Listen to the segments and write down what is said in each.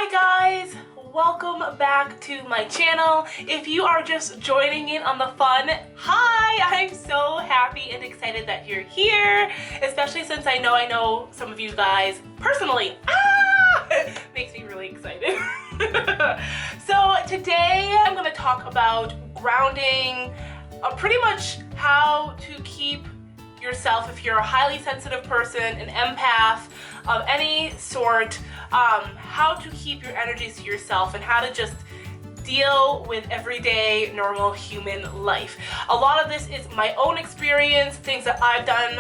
Hi guys, welcome back to my channel. If you are just joining in on the fun, hi, I'm so happy and excited that you're here, especially since I know some of you guys personally. Makes me really excited. So today I'm going to talk about grounding, pretty much how to keep yourself, if you're a highly sensitive person, an empath of any sort, how to keep your energies to yourself and how to just deal with everyday normal human life. A lot of this is my own experience, things that I've done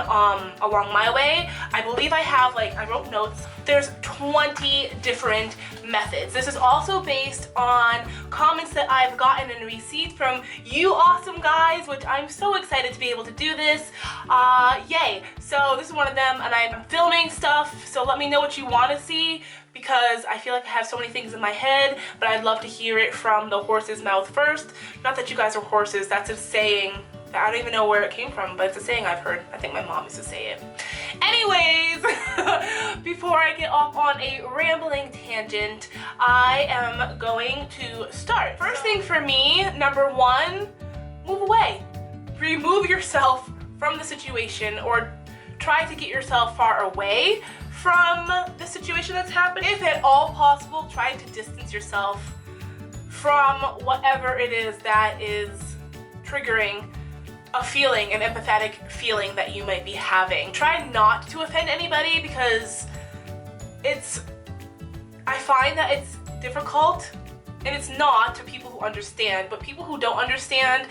along my way. I believe I wrote notes. There's 20 different methods. This is also based on comments that I've gotten and received from you awesome guys, which I'm so excited to be able to do this. Yay. So this is one of them, and I'm filming stuff, so let me know what you want to see, because I feel like I have so many things in my head, but I'd love to hear it from the horse's mouth first. Not that you guys are horses, that's a saying. I don't even know where it came from, but it's a saying I've heard. I think my mom used to say it. Anyways, before I get off on a rambling tangent, I am going to start. First thing for me, number one, move away. Remove yourself from the situation, or try to get yourself far away from the situation that's happening. If at all possible, try to distance yourself from whatever it is that is triggering a feeling, an empathetic feeling that you might be having. Try not to offend anybody, because I find that it's difficult, and it's not to people who understand, but people who don't understand,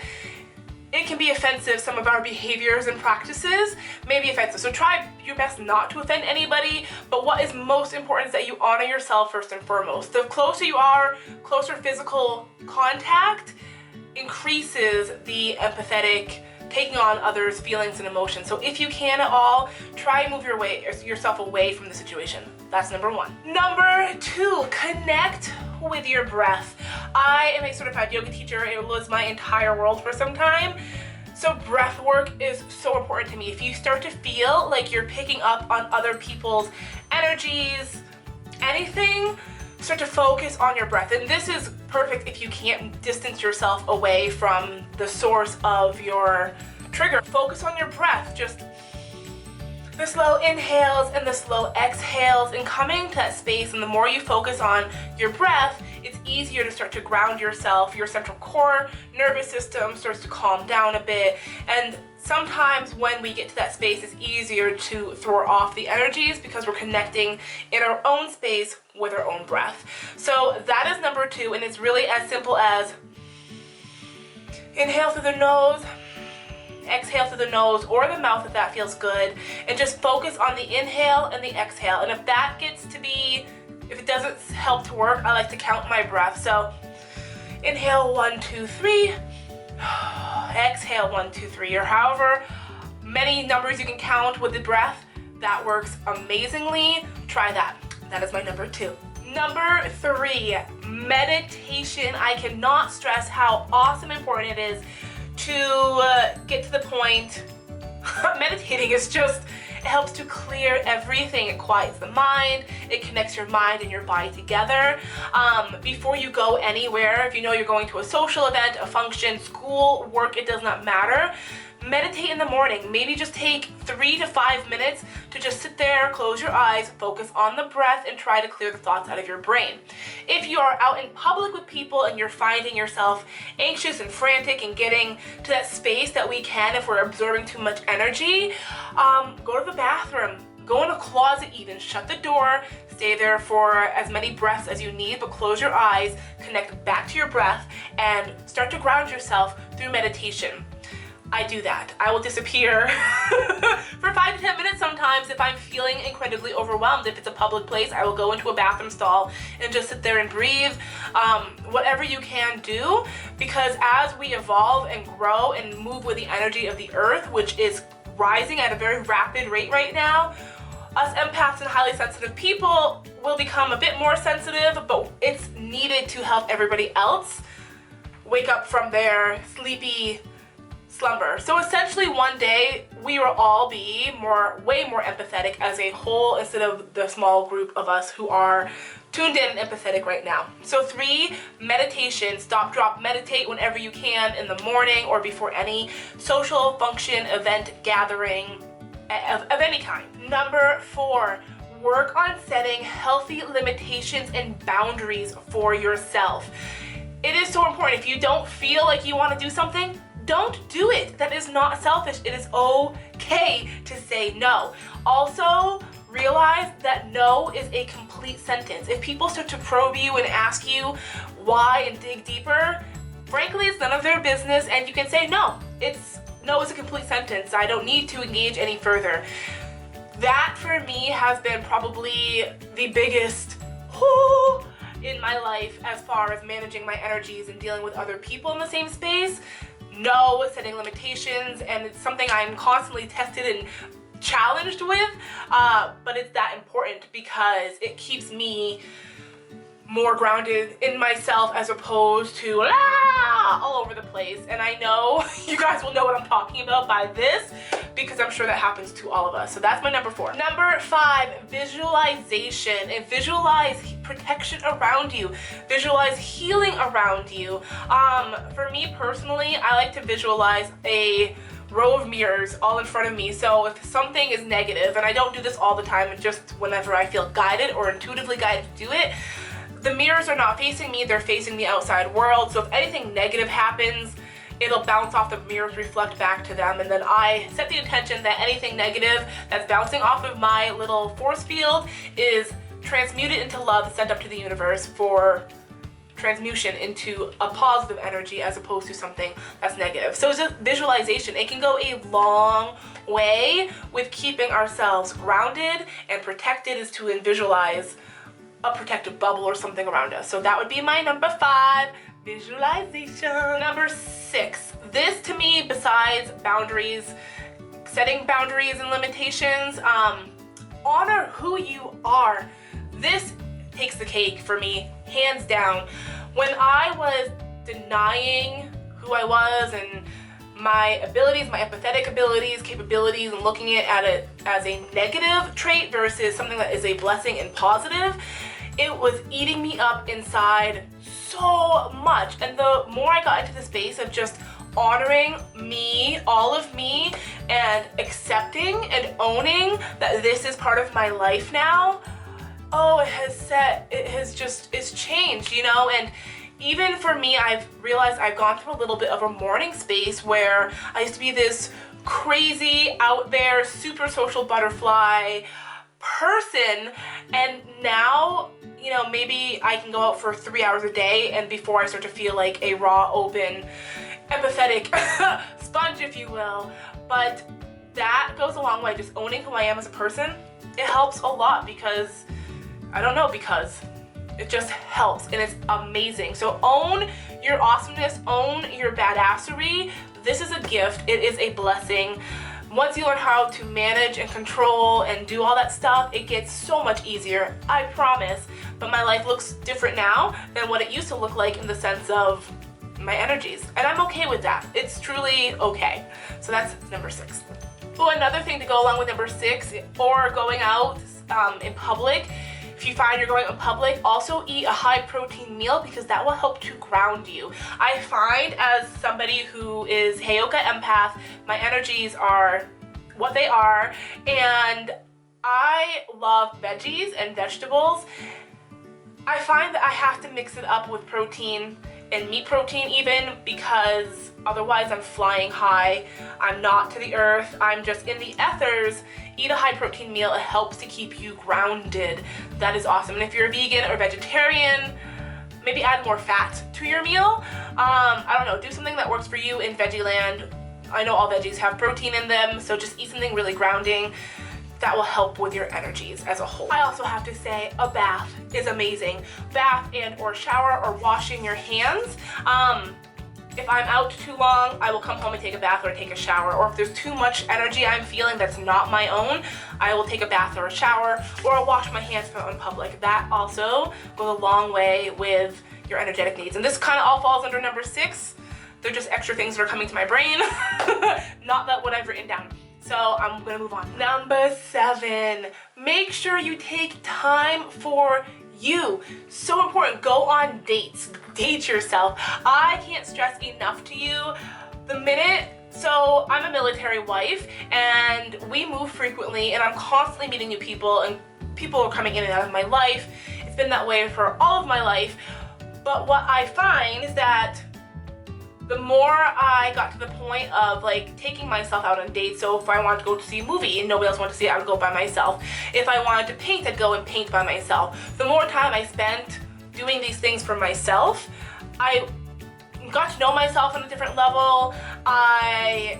it can be offensive. Some of our behaviors and practices may be offensive. So try your best not to offend anybody, but what is most important is that you honor yourself first and foremost. The closer you are, closer physical contact increases the empathetic taking on others' feelings and emotions. So if you can at all, try and move yourself away from the situation. That's number one. Number two, connect with your breath. I am a certified yoga teacher. It was my entire world for some time. So breath work is so important to me. If you start to feel like you're picking up on other people's energies, anything, start to focus on your breath. And this is perfect if you can't distance yourself away from the source of your trigger. Focus on your breath, just the slow inhales and the slow exhales, and coming to that space. And the more you focus on your breath, it's easier to start to ground yourself. Your central core nervous system starts to calm down a bit, and sometimes when we get to that space, it's easier to throw off the energies because we're connecting in our own space with our own breath. So that is number two, and it's really as simple as inhale through the nose, exhale through the nose or the mouth if that feels good, and just focus on the inhale and the exhale. And if that gets to be, if it doesn't help to work, I like to count my breath. So inhale 1, 2, 3, exhale 1, 2, 3, or however many numbers you can count with the breath. That works amazingly. Try that. That is my number two. Number three, meditation. I cannot stress how awesome and important it is to get to the point. Meditating is just, it helps to clear everything. It quiets the mind. It connects your mind and your body together. Before you go anywhere, if you know you're going to a social event, a function, school, work, it does not matter. Meditate in the morning. Maybe just take 3 to 5 minutes to just sit there, close your eyes, focus on the breath, and try to clear the thoughts out of your brain. If you are out in public with people and you're finding yourself anxious and frantic and getting to that space that we can if we're absorbing too much energy, go to the bathroom. Go in a closet even, shut the door, stay there for as many breaths as you need, but close your eyes, connect back to your breath, and start to ground yourself through meditation. I do that. I will disappear for 5 to 10 minutes sometimes if I'm feeling incredibly overwhelmed. If it's a public place, I will go into a bathroom stall and just sit there and breathe. Whatever you can do, because as we evolve and grow and move with the energy of the earth, which is rising at a very rapid rate right now, us empaths and highly sensitive people will become a bit more sensitive, but it's needed to help everybody else wake up from their sleepy slumber. So essentially one day we will all be way more empathetic as a whole, instead of the small group of us who are tuned in and empathetic right now. So 3, meditation. Stop, drop, meditate whenever you can in the morning or before any social function, event, gathering of any kind. Number 4, work on setting healthy limitations and boundaries for yourself. It is so important. If you don't feel like you want to do something, don't do it. That is not selfish. It is okay to say no. Also, realize that no is a complete sentence. If people start to probe you and ask you why and dig deeper, frankly, it's none of their business, and you can say no. No is a complete sentence. I don't need to engage any further. That for me has been probably the biggest in my life as far as managing my energies and dealing with other people in the same space. No, setting limitations, and it's something I'm constantly tested and challenged with, but it's that important because it keeps me more grounded in myself as opposed to all over the place. And I know you guys will know what I'm talking about by this because I'm sure that happens to all of us. So that's my number 4. Number 5, visualization. And visualize protection around you. Visualize healing around you. For me personally, I like to visualize a row of mirrors all in front of me. So if something is negative, and I don't do this all the time, just whenever I feel guided or intuitively guided to do it, the mirrors are not facing me, they're facing the outside world. So if anything negative happens, it'll bounce off the mirrors, reflect back to them, and then I set the intention that anything negative that's bouncing off of my little force field is transmuted into love, sent up to the universe for transmutation into a positive energy as opposed to something that's negative. So it's just visualization. It can go a long way with keeping ourselves grounded and protected, is to visualize a protective bubble or something around us. So that would be my number 5, visualization. Number 6, this to me, besides boundaries, setting boundaries and limitations, honor who you are. This takes the cake for me, hands down. When I was denying who I was and my abilities, my empathetic abilities, capabilities, and looking at it as a negative trait versus something that is a blessing and positive, it was eating me up inside so much. And the more I got into the space of just honoring me, all of me, and accepting and owning that this is part of my life now, it's changed, you know. And even for me, I've realized I've gone through a little bit of a mourning space where I used to be this crazy, out there, super social butterfly person, and now, you know, maybe I can go out for 3 hours a day, and before I start to feel like a raw, open, empathetic sponge, if you will. But that goes a long way. Just owning who I am as a person, it helps a lot because it just helps, and it's amazing. So own your awesomeness, own your badassery. This is a gift. It is a blessing. Once you learn how to manage and control and do all that stuff, it gets so much easier, I promise. But my life looks different now than what it used to look like in the sense of my energies. And I'm okay with that. It's truly okay. So that's number 6. Oh, another thing to go along with number 6, or going out in public. If you find you're going in public, also eat a high protein meal because that will help to ground you. I find, as somebody who is Heyoka empath, my energies are what they are, and I love veggies and vegetables. I find that I have to mix it up with protein and meat protein even, because otherwise I'm flying high. I'm not to the earth. I'm just in the ethers. Eat a high protein meal. It helps to keep you grounded. That is awesome. And if you're a vegan or vegetarian, maybe add more fat to your meal. I don't know, do something that works for you in veggie land. I know all veggies have protein in them, so just eat something really grounding. That will help with your energies as a whole. I also have to say, a bath is amazing. Bath and or shower or washing your hands. If I'm out too long, I will come home and take a bath or take a shower. Or if there's too much energy I'm feeling that's not my own, I will take a bath or a shower, or I'll wash my hands if I'm in public. That also goes a long way with your energetic needs. And this kind of all falls under number 6. They're just extra things that are coming to my brain, not that what I've written down. So I'm gonna move on. Number 7, make sure you take time for So important. Go on dates. Date yourself. I can't stress enough to you the minute. So I'm a military wife and we move frequently and I'm constantly meeting new people and people are coming in and out of my life. It's been that way for all of my life. But what I find is that the more I got to the point of like taking myself out on dates, so if I wanted to go to see a movie and nobody else wanted to see it, I would go by myself. If I wanted to paint, I'd go and paint by myself. The more time I spent doing these things for myself, I got to know myself on a different level. I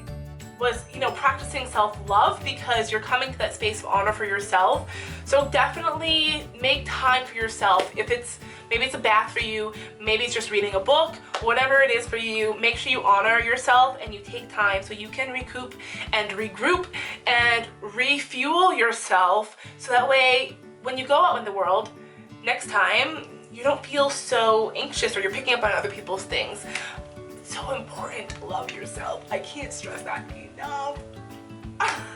was, practicing self-love because you're coming to that space of honor for yourself. So definitely make time for yourself. Maybe it's a bath for you, maybe it's just reading a book, whatever it is for you, make sure you honor yourself and you take time so you can recoup and regroup and refuel yourself so that way when you go out in the world, next time, you don't feel so anxious or you're picking up on other people's things. It's so important to love yourself. I can't stress that enough.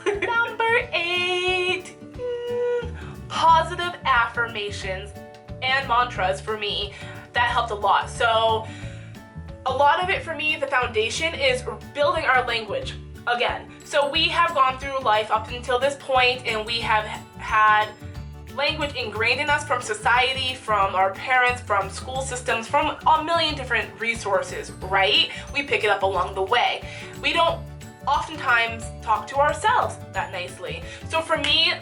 Number 8, positive affirmations and mantras for me. That helped a lot. So a lot of it for me, the foundation is building our language again. So we have gone through life up until this point and we have had language ingrained in us from society, from our parents, from school systems, from a million different resources, right? We pick it up along the way. We don't oftentimes talk to ourselves that nicely. So for me,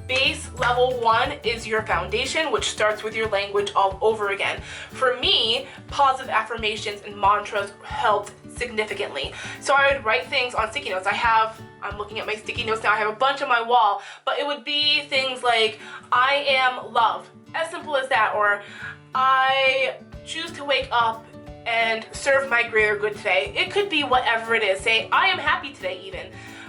base level 1 is your foundation, which starts with your language all over again. For me, positive affirmations and mantras helped significantly. So I would write things on sticky notes. I'm looking at my sticky notes now, I have a bunch on my wall, but it would be things like, I am love, as simple as that, or I choose to wake up and serve my greater good today. It could be whatever it is. Say, I am happy today even.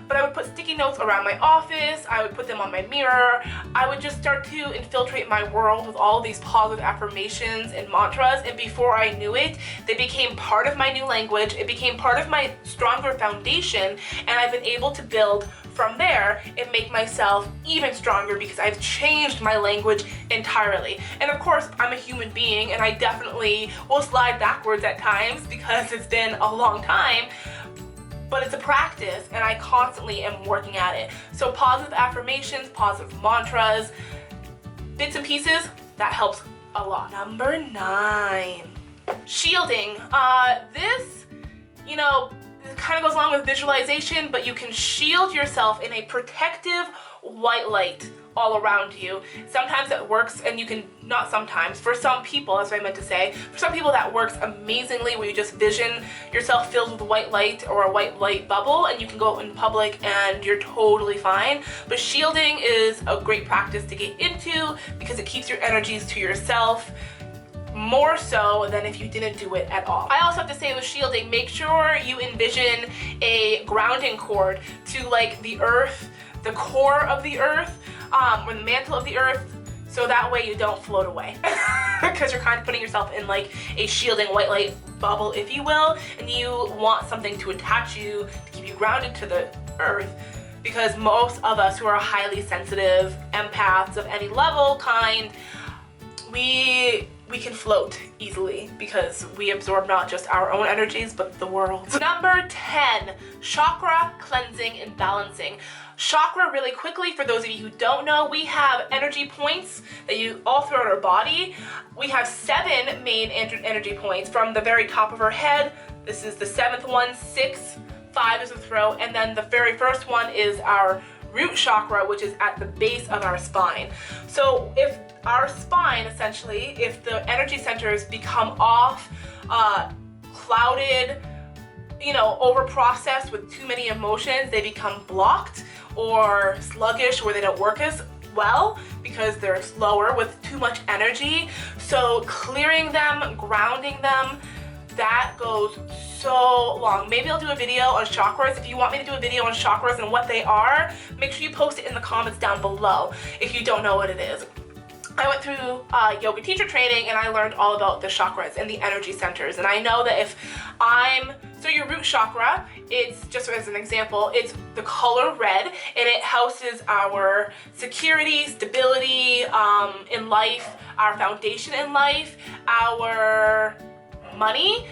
But I would put sticky notes around my office, I would put them on my mirror, I would just start to infiltrate my world with all these positive affirmations and mantras, and before I knew it, they became part of my new language, it became part of my stronger foundation, and I've been able to build from there and make myself even stronger because I've changed my language entirely. And of course, I'm a human being and I definitely will slide backwards at times because it's been a long time. But it's a practice and I constantly am working at it. So positive affirmations, positive mantras, bits and pieces, that helps a lot. Number 9, shielding. This, it kind of goes along with visualization, but you can shield yourself in a protective white light all around you. Sometimes it works and you can, not sometimes, for some people, that's what I meant to say, for some people that works amazingly where you just vision yourself filled with white light or a white light bubble and you can go out in public and you're totally fine. But shielding is a great practice to get into because it keeps your energies to yourself more so than if you didn't do it at all. I also have to say with shielding, make sure you envision a grounding cord to like the earth, the core of the earth, or the mantle of the earth, so that way you don't float away. Because you're kind of putting yourself in like a shielding white light bubble, if you will, and you want something to attach you, to keep you grounded to the earth. Because most of us who are highly sensitive, empaths of any level, we can float easily because we absorb not just our own energies, but the world. Number 10, chakra cleansing and balancing. Chakra, really quickly, for those of you who don't know, we have energy points that you all throughout our body. We have 7 main energy points from the very top of our head. This is the 7th one, 6, 5 is the throat, and then the very first one is our root chakra, which is at the base of our spine. So if our spine, essentially, if the energy centers become off, clouded, over-processed with too many emotions, they become blocked or sluggish where they don't work as well because they're slower with too much energy. So clearing them, grounding them, that goes so long. Maybe I'll do a video on chakras. If you want me to do a video on chakras and what they are, make sure you post it in the comments down below if you don't know what it is. I went through yoga teacher training and I learned all about the chakras and the energy centers. And I know that if I'm So your root chakra, it's just as an example, it's the color red, and it houses our security, stability in life, our foundation in life, our money.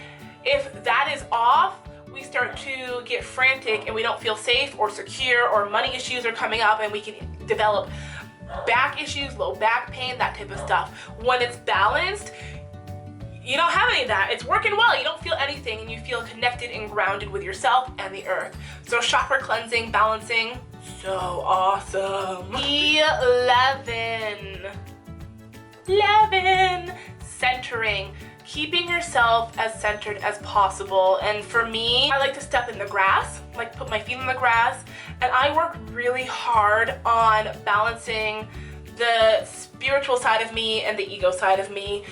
If that is off, we start to get frantic and we don't feel safe or secure, or money issues are coming up and we can develop back issues, low back pain, that type of stuff. When it's balanced, you don't have any of that. It's working well. You don't feel anything, and you feel connected and grounded with yourself and the earth. So chakra cleansing, balancing, so awesome. 11, centering. Keeping yourself as centered as possible. And for me, I like to step in the grass, like put my feet in the grass, and I work really hard on balancing the spiritual side of me and the ego side of me.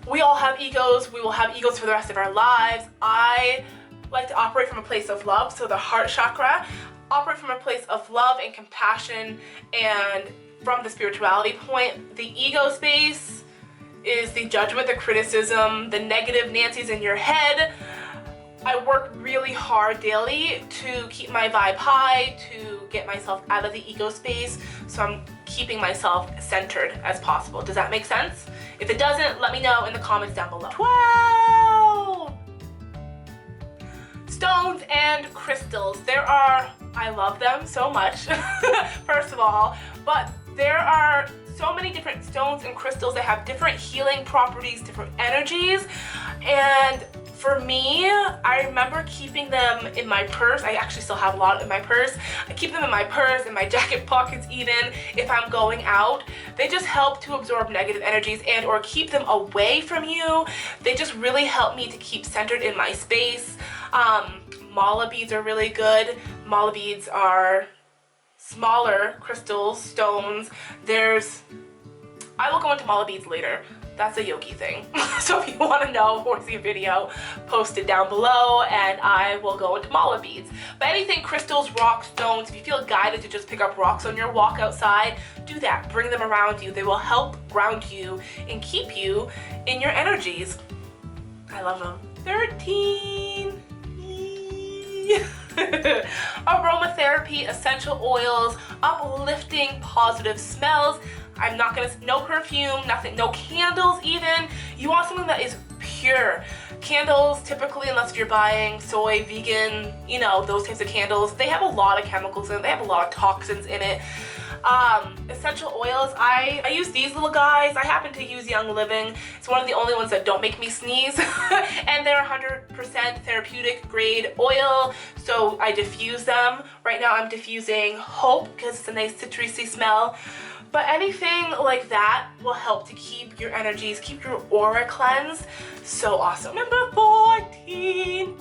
We all have egos. We will have egos for the rest of our lives. I like to operate from a place of love, so the heart chakra, operate from a place of love and compassion, and from the spirituality point, the ego space is the judgment, the criticism, the negative Nancy's in your head. I work really hard daily to keep my vibe high, to get myself out of the ego space, so I'm keeping myself centered as possible. Does that make sense? If it doesn't, let me know in the comments down below. 12! Stones and crystals. I love them so much, first of all, but there are so many different stones and crystals that have different healing properties, different energies, and for me, I remember keeping them in my purse. I actually still have a lot in my purse. I keep them in my purse, in my jacket pockets even, if I'm going out. They just help to absorb negative energies and or keep them away from you. They just really help me to keep centered in my space. Mala beads are really good. Mala beads are smaller crystals, stones. I will go into mala beads later. That's a yogi thing. So if you want to know or see a video, post it down below and I will go into mala beads. But anything crystals, rocks, stones, if you feel guided to just pick up rocks on your walk outside, do that. Bring them around you. They will help ground you and keep you in your energies. I love them. 13. Aromatherapy, essential oils, uplifting, positive smells. I'm not gonna, no perfume, nothing, no candles even. You want something that is pure. Candles, typically, unless you're buying soy, vegan, you know, those types of candles, they have a lot of chemicals in it, they have a lot of toxins in it. Essential oils, I use these little guys. I happen to use Young Living. It's one of the only ones that don't make me sneeze. And they're 100% therapeutic grade oil, so I diffuse them. Right now I'm diffusing Hope because it's a nice citrusy smell. But anything like that will help to keep your energies, keep your aura cleansed. So awesome. Number 14,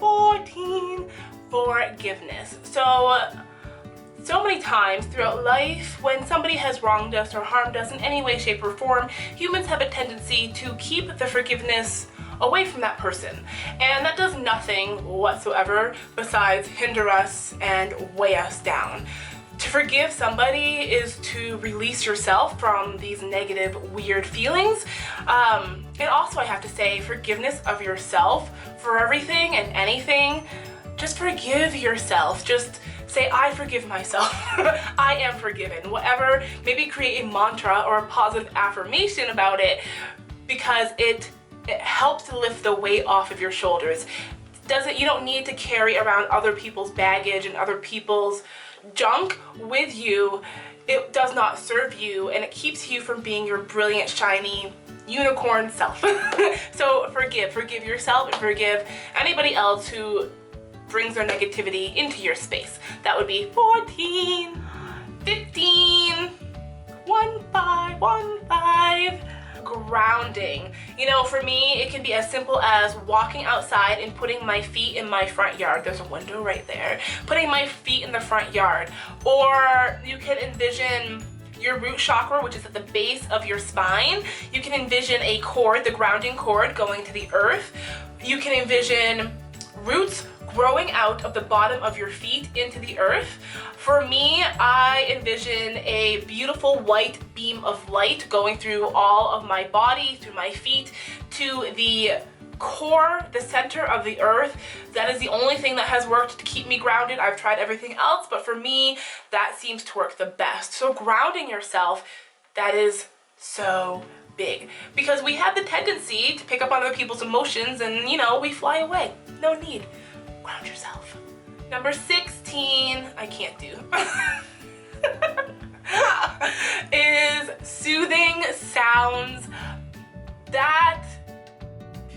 forgiveness. So many times throughout life, when somebody has wronged us or harmed us in any way, shape, or form, humans have a tendency to keep the forgiveness away from that person. And that does nothing whatsoever besides hinder us and weigh us down. To forgive somebody is to release yourself from these negative, weird feelings. And also, I have to say, forgiveness of yourself for everything and anything. Just forgive yourself. Just say, I forgive myself. I am forgiven. Whatever, maybe create a mantra or a positive affirmation about it, because it helps to lift the weight off of your shoulders. You don't need to carry around other people's baggage and other people's junk with you. It does not serve you, and it keeps you from being your brilliant, shiny, unicorn self. So forgive yourself and forgive anybody else who brings their negativity into your space. That would be 14, 15, 15. Grounding. You know, for me, it can be as simple as walking outside and putting my feet in my front yard. There's a window right there. Putting my feet in the front yard. Or you can envision your root chakra, which is at the base of your spine. You can envision a cord, the grounding cord, going to the earth. You can envision roots growing out of the bottom of your feet into the earth. For me, I envision a beautiful white beam of light going through all of my body, through my feet, to the core, the center of the earth. That is the only thing that has worked to keep me grounded. I've tried everything else, but for me, that seems to work the best. So grounding yourself, that is so big, because we have the tendency to pick up on other people's emotions and, you know, we fly away. No need. Ground yourself. Number 16, I can't do, is soothing sounds. That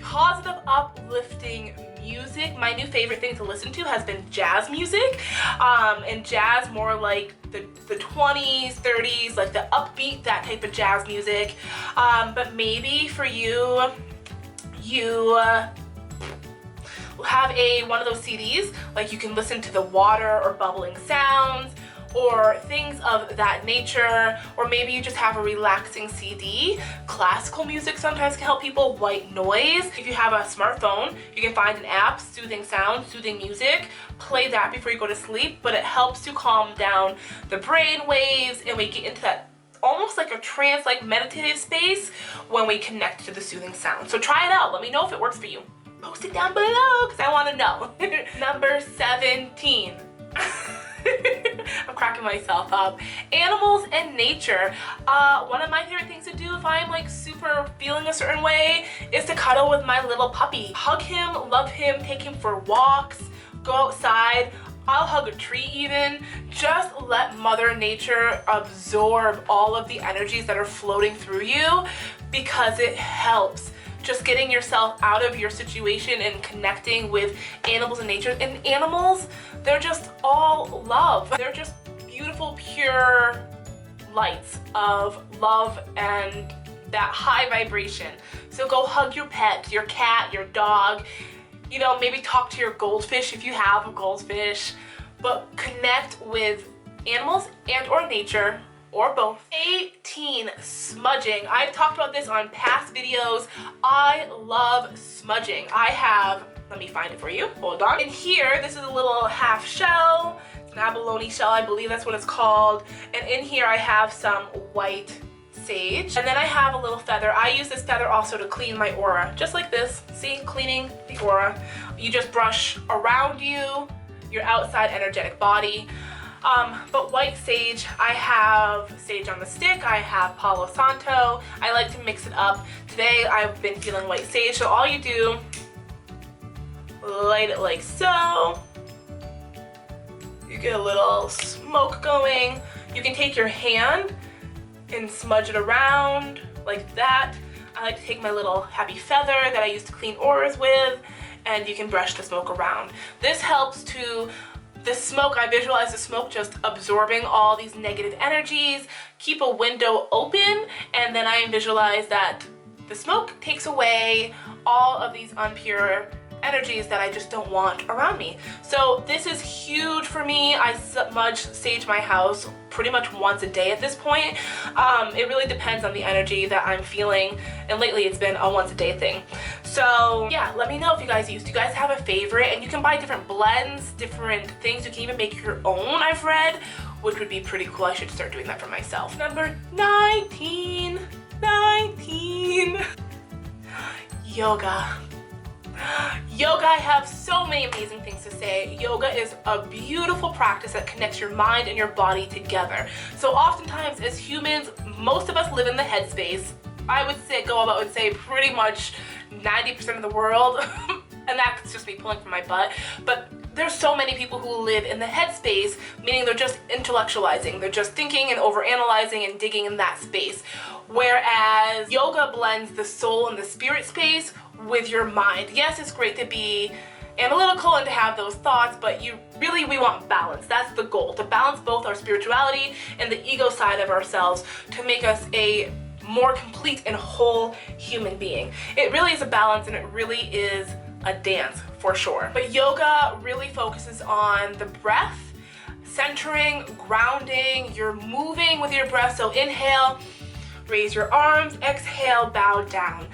positive, uplifting music. My new favorite thing to listen to has been jazz music, and jazz more like the 20s, 30s, like the upbeat, that type of jazz music. But maybe for you, have one of those CDs, like you can listen to the water or bubbling sounds or things of that nature, or maybe you just have a relaxing CD. Classical music sometimes can help people. White noise. If you have a smartphone, you can find an app, soothing sound, soothing music. Play that before you go to sleep, but it helps to calm down the brain waves, and we get into that almost like a trance, like meditative space when we connect to the soothing sound. So try it out. Let me know if it works for you. Post it down below because I want to know. Number 17. I'm cracking myself up. Animals and nature. One of my favorite things to do if I'm like super feeling a certain way is to cuddle with my little puppy. Hug him, love him, take him for walks, go outside. I'll hug a tree even. Just let Mother Nature absorb all of the energies that are floating through you, because it helps. Just getting yourself out of your situation and connecting with animals and nature. And animals, they're just all love. They're just beautiful, pure lights of love and that high vibration. So go hug your pet, your cat, your dog. You know, maybe talk to your goldfish if you have a goldfish. But connect with animals and or nature, or both. 18, smudging. I've talked about this on past videos. I love smudging. I have, let me find it for you, hold on. In here, this is a little half shell. It's an abalone shell, I believe that's what it's called. And in here I have some white sage. And then I have a little feather. I use this feather also to clean my aura, just like this. See, cleaning the aura. You just brush around you, your outside energetic body. But white sage, I have sage on the stick, I have Palo Santo. I like to mix it up. Today I've been feeling white sage, so all you do, light it like so. You get a little smoke going. You can take your hand and smudge it around like that. I like to take my little happy feather that I use to clean auras with, and you can brush the smoke around. This helps to the smoke, I visualize the smoke just absorbing all these negative energies, keep a window open, and then I visualize that the smoke takes away all of these impure energies that I just don't want around me. So this is huge for me. I smudge sage my house pretty much once a day at this point. It really depends on the energy that I'm feeling, and lately it's been a once a day thing. So yeah, let me know if you guys use. Do you guys have a favorite? And you can buy different blends, different things. You can even make your own, I've read, which would be pretty cool. I should start doing that for myself. Number 19. Yoga. Yoga, I have so many amazing things to say. Yoga is a beautiful practice that connects your mind and your body together. So oftentimes as humans, most of us live in the headspace. I would say, pretty much 90% of the world, and that's just me pulling from my butt, but there's so many people who live in the headspace, meaning they're just intellectualizing, they're just thinking and overanalyzing and digging in that space. Whereas yoga blends the soul and the spirit space with your mind. Yes, it's great to be analytical and to have those thoughts, but we want balance. That's the goal, to balance both our spirituality and the ego side of ourselves to make us a more complete and whole human being. It really is a balance, and it really is a dance for sure. But yoga really focuses on the breath, centering, grounding. You're moving with your breath. So inhale, raise your arms, exhale, bow down.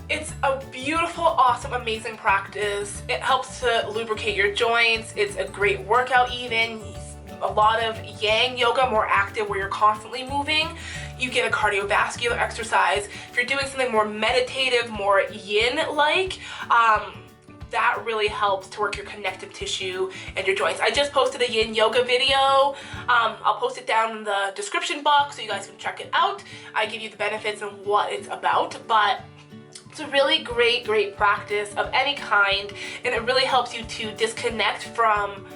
It's a beautiful, awesome, amazing practice. It helps to lubricate your joints. It's a great workout even. a lot of yang yoga, more active, where you're constantly moving, you get a cardiovascular exercise. If you're doing something more meditative, more yin-like, that really helps to work your connective tissue and your joints. I just posted a yin yoga video. I'll post it down in the description box so you guys can check it out. I give you the benefits and what it's about, but it's a really great practice of any kind, and it really helps you to disconnect from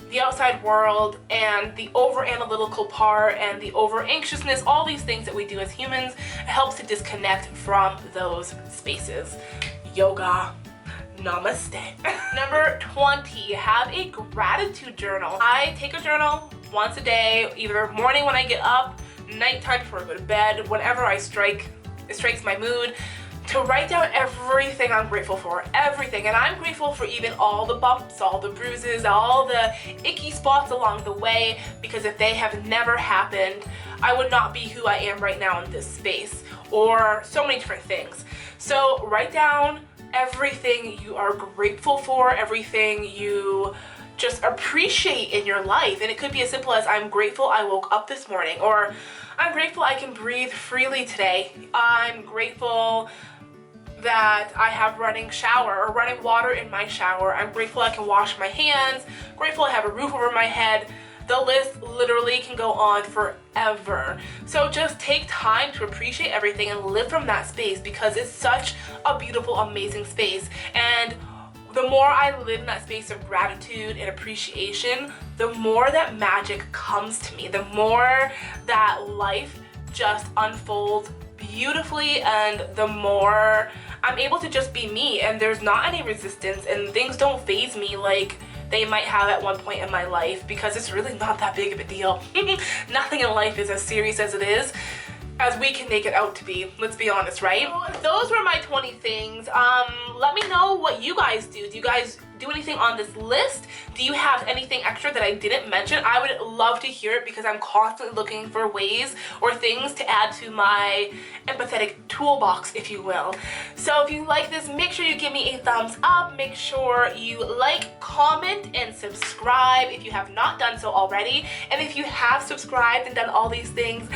the outside world and the over analytical part and the over anxiousness, all these things that we do as humans. It helps to disconnect from those spaces. Yoga. Namaste. Number 20, have a gratitude journal. I take a journal once a day, either morning when I get up, nighttime before I go to bed, whenever it strikes my mood, to write down everything I'm grateful for, everything. And I'm grateful for even all the bumps, all the bruises, all the icky spots along the way, because if they have never happened, I would not be who I am right now in this space, or so many different things. So write down everything you are grateful for, everything you just appreciate in your life. And it could be as simple as, I'm grateful I woke up this morning, or I'm grateful I can breathe freely today. I'm grateful that I have running shower or running water in my shower. I'm grateful I can wash my hands, grateful I have a roof over my head. The list literally can go on forever. So just take time to appreciate everything and live from that space, because it's such a beautiful, amazing space. And the more I live in that space of gratitude and appreciation, the more that magic comes to me, the more that life just unfolds beautifully, and the more I'm able to just be me, and there's not any resistance, and things don't faze me like they might have at one point in my life, because it's really not that big of a deal. Nothing in life is as serious as it is, as we can make it out to be. Let's be honest, right? So those were my 20 things. Let me know what you guys do. Do you guys do anything on this list? Do you have anything extra that I didn't mention? I would love to hear it, because I'm constantly looking for ways or things to add to my empathetic toolbox, if you will. So if you like this, make sure you give me a thumbs up. Make sure you like, comment, and subscribe if you have not done so already. And if you have subscribed and done all these things,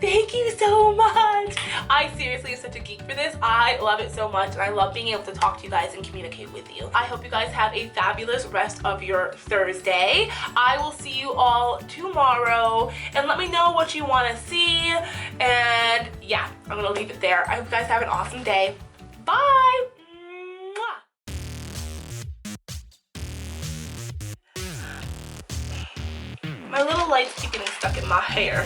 thank you so much. I seriously am such a geek for this. I love it so much, and I love being able to talk to you guys and communicate with you. I hope you guys have a fabulous rest of your Thursday. I will see you all tomorrow, and let me know what you want to see. And yeah, I'm gonna leave it there. I hope you guys have an awesome day. Bye. My little lights keep getting stuck in my hair.